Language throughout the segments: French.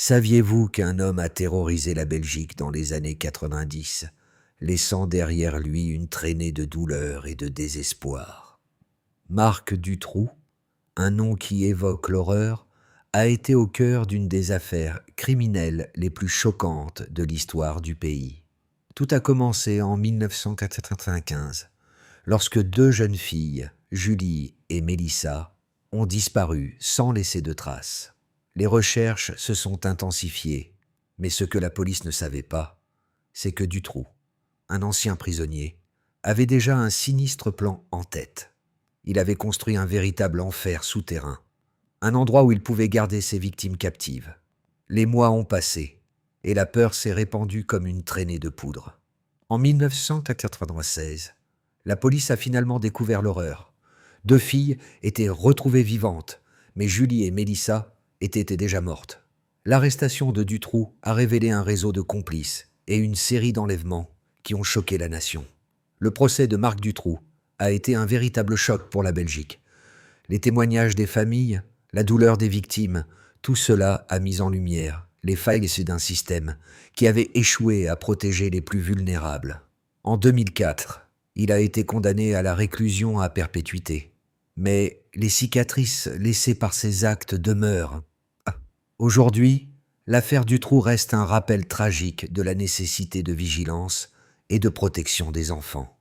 Saviez-vous qu'un homme a terrorisé la Belgique dans les années 90, laissant derrière lui une traînée de douleur et de désespoir? Marc Dutroux, un nom qui évoque l'horreur, a été au cœur d'une des affaires criminelles les plus choquantes de l'histoire du pays. Tout a commencé en 1995, lorsque deux jeunes filles, Julie et Mélissa, ont disparu sans laisser de traces. Les recherches se sont intensifiées, mais ce que la police ne savait pas, c'est que Dutroux, un ancien prisonnier, avait déjà un sinistre plan en tête. Il avait construit un véritable enfer souterrain, un endroit où il pouvait garder ses victimes captives. Les mois ont passé, et la peur s'est répandue comme une traînée de poudre. En 1996, la police a finalement découvert l'horreur. Deux filles étaient retrouvées vivantes, mais Julie et Mélissa étaient déjà mortes. L'arrestation de Dutroux a révélé un réseau de complices et une série d'enlèvements qui ont choqué la nation. Le procès de Marc Dutroux a été un véritable choc pour la Belgique. Les témoignages des familles, la douleur des victimes, tout cela a mis en lumière les failles d'un système qui avait échoué à protéger les plus vulnérables. En 2004, il a été condamné à la réclusion à perpétuité. Mais les cicatrices laissées par ces actes demeurent. Aujourd'hui, l'affaire Dutroux reste un rappel tragique de la nécessité de vigilance et de protection des enfants.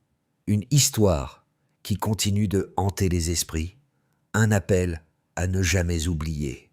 Une histoire qui continue de hanter les esprits, un appel à ne jamais oublier.